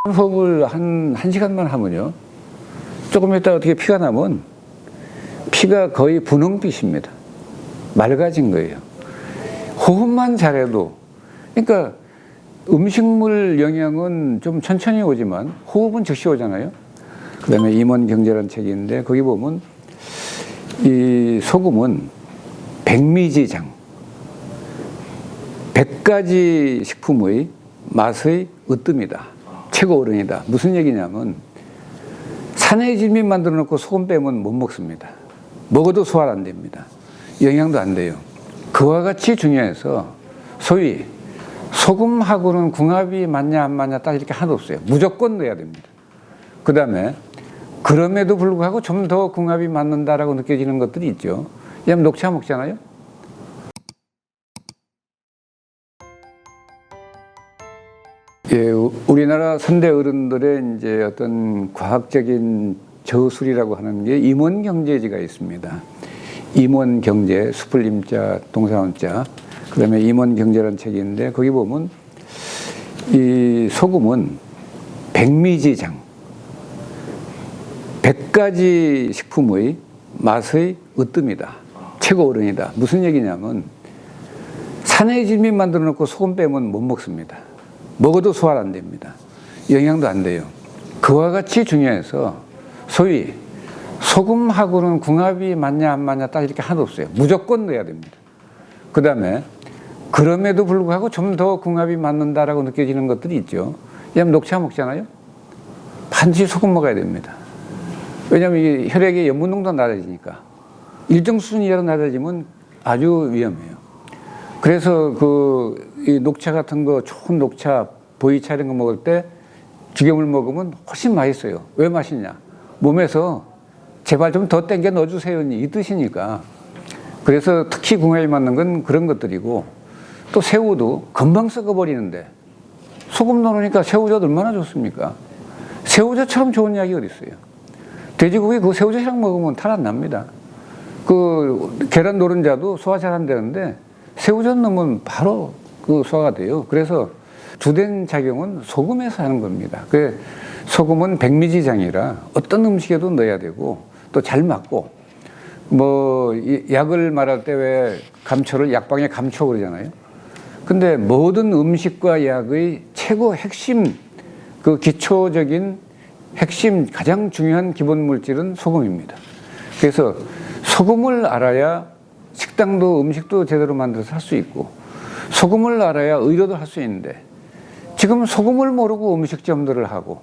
호흡을 한 1시간만 하면요, 조금 있다가 어떻게 피가 나면 피가 거의 분홍빛입니다. 맑아진 거예요. 호흡만 잘해도. 그러니까 음식물 영양은 좀 천천히 오지만 호흡은 즉시 오잖아요. 그 다음에 임원경제라는 책이 있는데 거기 보면 이 소금은 백미지장, 100가지 식품의 맛의 으뜸이다. 최고 어른이다. 무슨 얘기냐면 산의 진미 만들어 놓고 소금 빼면 못 먹습니다. 먹어도 소화 안 됩니다. 영양도 안 돼요. 그와 같이 중요해서 소위 소금하고는 궁합이 맞냐 안 맞냐 딱 이렇게 하나도 없어요. 무조건 넣어야 됩니다. 그 다음에 그럼에도 불구하고 좀 더 궁합이 맞는다라고 느껴지는 것들이 있죠. 왜냐면 녹차 먹잖아요. 예, 우리나라 선대 어른들의 이제 어떤 과학적인 저술이라고 하는 게 임원경제지가 있습니다. 임원경제, 숲을 임자, 동사원자, 그 다음에 임원경제라는 책이 있는데 거기 보면 이 소금은 백미지장, 100가지 식품의 맛의 으뜸이다. 최고 어른이다. 무슨 얘기냐면 산의 진미 만들어 놓고 소금 빼면 못 먹습니다. 먹어도 소화 안 됩니다. 영양도 안 돼요. 그와 같이 중요해서 소위 소금하고는 궁합이 맞냐 안 맞냐 딱 이렇게 하나도 없어요. 무조건 넣어야 됩니다. 그 다음에 그럼에도 불구하고 좀 더 궁합이 맞는다라고 느껴지는 것들이 있죠. 왜냐하면 녹차 먹잖아요. 반드시 소금 먹어야 됩니다. 왜냐하면 이게 혈액의 염분 농도가 낮아지니까. 일정 수준 이하로 낮아지면 아주 위험해요. 그래서 이 녹차 같은 거, 좋은 녹차, 보이차 이런 거 먹을 때 죽염을 먹으면 훨씬 맛있어요. 왜 맛있냐? 몸에서 제발 좀 더 땡겨 넣어주세요. 이 뜻이니까. 그래서 특히 궁합이 맞는 건 그런 것들이고, 또 새우도 금방 썩어버리는데 소금 넣으니까 새우젓 얼마나 좋습니까? 새우젓처럼 좋은 약이 어디 있어요? 돼지고기 그 새우젓이랑 먹으면 탈 안 납니다. 그 계란 노른자도 소화 잘 안 되는데 새우젓 넣으면 바로 그 소화가 돼요. 그래서 주된 작용은 소금에서 하는 겁니다. 그 소금은 백미지장이라 어떤 음식에도 넣어야 되고 또 잘 맞고, 뭐 약을 말할 때 왜 감초를 약방에 감초 그러잖아요. 근데 모든 음식과 약의 최고 핵심, 그 기초적인 핵심 가장 중요한 기본 물질은 소금입니다. 그래서 소금을 알아야 식당도 음식도 제대로 만들어서 할 수 있고, 소금을 알아야 의료도 할 수 있는데 지금 소금을 모르고 음식점들을 하고,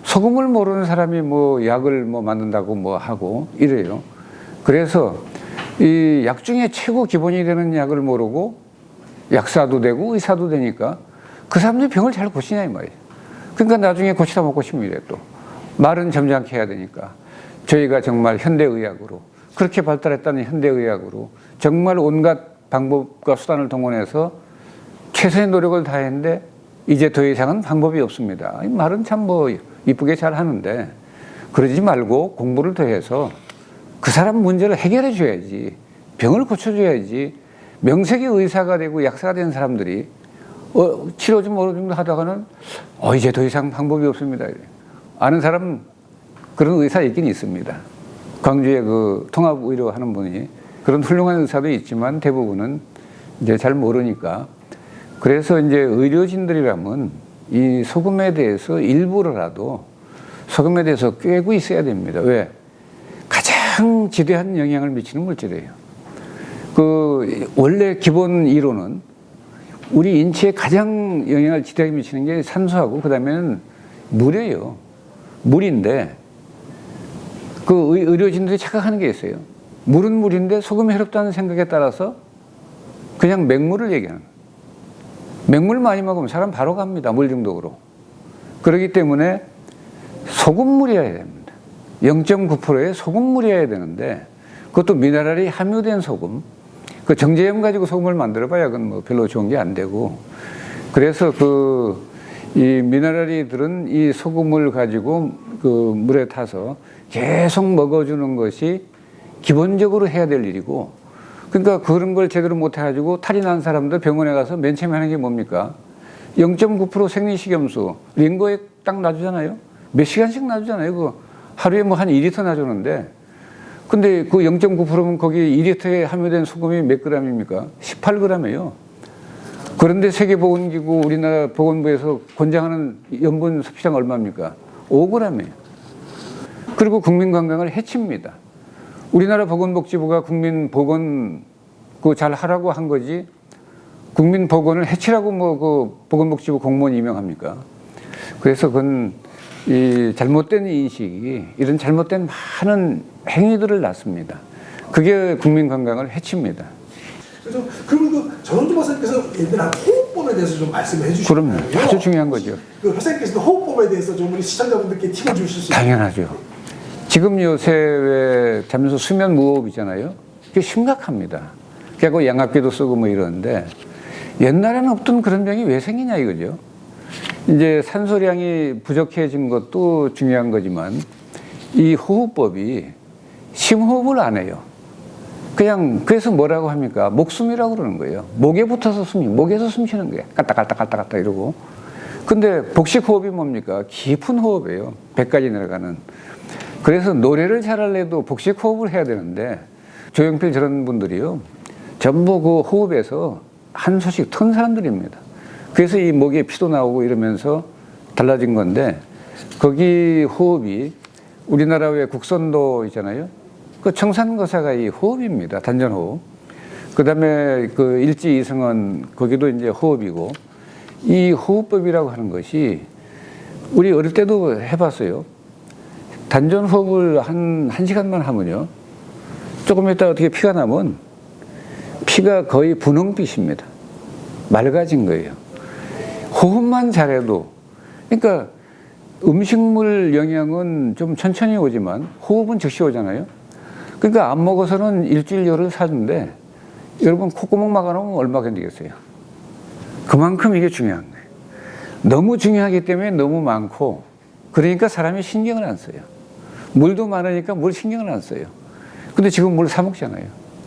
소금을 모르는 사람이 뭐 약을 뭐 만든다고 뭐 하고 이래요. 그래서 이 약 중에 최고 기본이 되는 약을 모르고 약사도 되고 의사도 되니까 그 사람들이 병을 잘 고치냐 이 말이에요. 그러니까 나중에 고치다 못 고치면 이래. 또 말은 점잖게 해야 되니까 저희가 정말 현대의학으로, 그렇게 발달했다는 현대의학으로 정말 온갖 방법과 수단을 동원해서 최선의 노력을 다했는데 이제 더 이상은 방법이 없습니다. 이 말은 참 뭐 이쁘게 잘 하는데 그러지 말고 공부를 더 해서 그 사람 문제를 해결해 줘야지, 병을 고쳐줘야지. 명색이 의사가 되고 약사가 된 사람들이 치료 좀 어느 정도 하다가는 이제 더 이상 방법이 없습니다. 아는 사람 그런 의사 있긴 있습니다. 광주에 그 통합의료 하는 분이, 그런 훌륭한 의사도 있지만 대부분은 이제 잘 모르니까. 그래서 이제 의료진들이라면 이 소금에 대해서 일부러라도 소금에 대해서 꿰고 있어야 됩니다. 왜? 가장 지대한 영향을 미치는 물질이에요. 그 원래 기본 이론은 우리 인체에 가장 영향을 지대하게 미치는 게 산소하고 그 다음에는 물이에요. 물인데 그 의료진들이 착각하는 게 있어요. 물은 물인데 소금이 해롭다는 생각에 따라서 그냥 맹물을 얘기하는 거예요. 맹물 많이 먹으면 사람 바로 갑니다. 물 중독으로. 그렇기 때문에 소금물이어야 됩니다. 0.9%의 소금물이어야 되는데 그것도 미네랄이 함유된 소금. 그 정제염 가지고 소금을 만들어 봐야 그건 뭐 별로 좋은 게 안 되고. 그래서 이 미네랄이 들은 이 소금을 가지고 그 물에 타서 계속 먹어주는 것이 기본적으로 해야 될 일이고, 그러니까 그런 걸 제대로 못 해가지고 탈이 난 사람들 병원에 가서 맨 처음에 하는 게 뭡니까? 0.9% 생리식염수, 링거에 딱 놔주잖아요. 몇 시간씩 놔주잖아요. 그 하루에 뭐 한 2리터 놔주는데, 근데 그 0.9%면 거기 2리터에 함유된 소금이 몇 g입니까? 18g이에요. 그런데 세계보건기구 우리나라 보건부에서 권장하는 염분 섭취량 얼마입니까? 5g이에요. 그리고 국민 건강을 해칩니다. 우리나라 보건복지부가 국민 보건 잘 하라고 한 거지, 국민 보건을 해치라고 뭐 그 보건복지부 공무원 임명합니까? 그래서 그건 이 잘못된 인식이 이런 잘못된 많은 행위들을 낳습니다. 그게 국민 건강을 해칩니다. 그래서 그리고 전원주 박사님께서 예전에 호흡법에 대해서 좀 말씀해 주시면 그럼요. 아주 중요한 거죠. 그 박사님께서도 호흡법에 대해서 좀 우리 시청자분들께 팁을 주실 수 있어요? 당연하죠. 지금 요새 왜 잠수 수면 무호흡이잖아요. 그게 심각합니다. 그래서 양압기도 쓰고 뭐 이러는데, 옛날에는 없던 그런 병이 왜 생기냐 이거죠. 이제 산소량이 부족해진 것도 중요한 거지만, 이 호흡법이 심호흡을 안 해요. 그냥 그래서 뭐라고 합니까? 목숨이라고 그러는 거예요. 목에 붙어서 목에서 숨 쉬는 거예요. 까딱까딱까딱까딱 이러고. 근데 복식 호흡이 뭡니까? 깊은 호흡이에요. 배까지 내려가는. 그래서 노래를 잘하려도 복식 호흡을 해야 되는데, 조용필 저런 분들이요, 전부 그 호흡에서 한 소씩 턴 사람들입니다. 그래서 이 목에 피도 나오고 이러면서 달라진 건데, 거기 호흡이 우리나라 왜 국선도 있잖아요. 그 청산거사가 이 호흡입니다. 단전호흡. 그 다음에 그 일지 이승원 거기도 이제 호흡이고, 이 호흡법이라고 하는 것이 우리 어릴 때도 해봤어요. 단전호흡을 한 시간만 하면요, 조금 있다가 어떻게 피가 나면 피가 거의 분홍빛입니다. 맑아진 거예요. 호흡만 잘해도, 그러니까 음식물 영양은 좀 천천히 오지만 호흡은 즉시 오잖아요. 그러니까 안 먹어서는 일주일 열흘 사는데, 여러분 콧구멍 막아놓으면 얼마 견디겠어요? 그만큼 이게 중요한 거예요. 너무 중요하기 때문에 너무 많고, 그러니까 사람이 신경을 안 써요. 물도 많으니까 물 신경을 안 써요. 근데 지금 물 사 먹잖아요.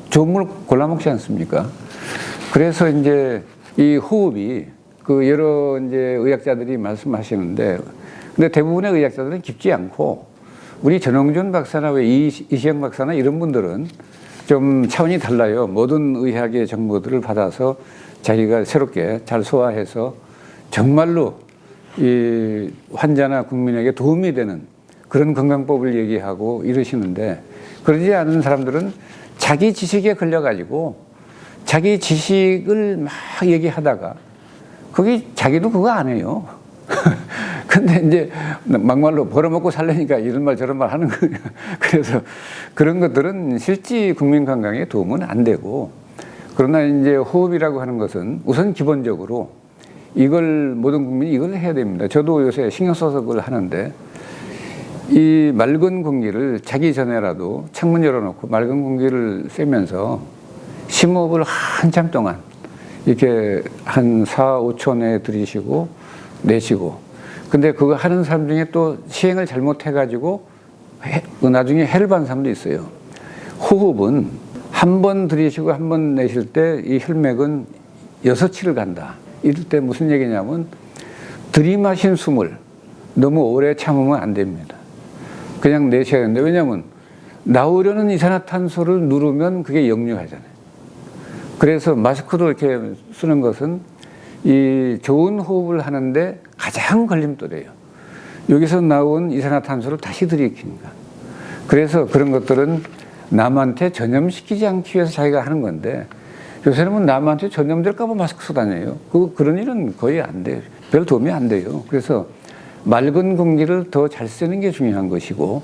좋은 물 골라 먹지 않습니까? 그래서 이제 이 호흡이 그 여러 이제 의학자들이 말씀하시는데, 근데 대부분의 의학자들은 깊지 않고, 우리 전홍준 박사나 왜 이시영 박사나 이런 분들은 좀 차원이 달라요. 모든 의학의 정보들을 받아서 자기가 새롭게 잘 소화해서 정말로 이 환자나 국민에게 도움이 되는 그런 건강법을 얘기하고 이러시는데, 그러지 않은 사람들은 자기 지식에 걸려가지고 자기 지식을 막 얘기하다가 거기 자기도 그거 안 해요. 근데 이제 막말로 벌어먹고 살려니까 이런 말 저런 말 하는 거예요. 그래서 그런 것들은 실제 국민 건강에 도움은 안 되고, 그러나 이제 호흡이라고 하는 것은 우선 기본적으로 이걸 모든 국민이 이걸 해야 됩니다. 저도 요새 신경 써서 그걸 하는데, 이 맑은 공기를 자기 전에라도 창문 열어놓고 맑은 공기를 쐬면서 심호흡을 한참 동안 이렇게 한 4, 5초 내에 들이쉬고 내쉬고. 근데 그거 하는 사람 중에 또 시행을 잘못해가지고 나중에 해를 받는 사람도 있어요. 호흡은 한 번 들이쉬고 한 번 내쉴 때 이 혈맥은 6치를 간다. 이럴 때 무슨 얘기냐면, 들이마신 숨을 너무 오래 참으면 안 됩니다. 그냥 내쉬어야 되는데, 왜냐하면 나오려는 이산화탄소를 누르면 그게 역류하잖아요. 그래서 마스크도 이렇게 쓰는 것은 이 좋은 호흡을 하는데 가장 걸림돌이에요. 여기서 나온 이산화탄소를 다시 들이키니까. 그래서 그런 것들은 남한테 전염시키지 않기 위해서 자기가 하는 건데, 요새는 남한테 전염될까봐 마스크 쓰고 다녀요. 그런 일은 거의 안 돼요. 별 도움이 안 돼요. 그래서 맑은 공기를 더 잘 쓰는 게 중요한 것이고,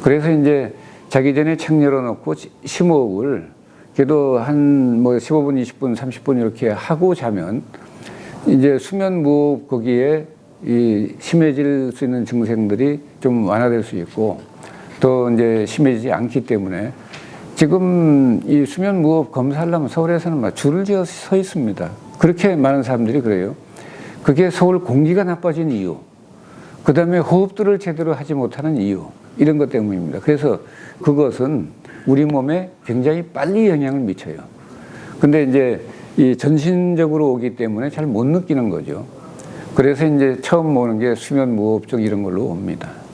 그래서 이제 자기 전에 창 열어놓고 심호흡을 그래도 한 뭐 15분, 20분, 30분 이렇게 하고 자면 이제 수면 무호흡 거기에 이 심해질 수 있는 증상들이 좀 완화될 수 있고, 또 이제 심해지지 않기 때문에 지금 이 수면 무호흡 검사하려면 서울에서는 막 줄을 지어 서 있습니다. 그렇게 많은 사람들이 그래요. 그게 서울 공기가 나빠진 이유, 그 다음에 호흡들을 제대로 하지 못하는 이유, 이런 것 때문입니다. 그래서 그것은 우리 몸에 굉장히 빨리 영향을 미쳐요. 근데 이제 이 전신적으로 오기 때문에 잘 못 느끼는 거죠. 그래서 이제 처음 오는 게 수면 무호흡증 이런 걸로 옵니다.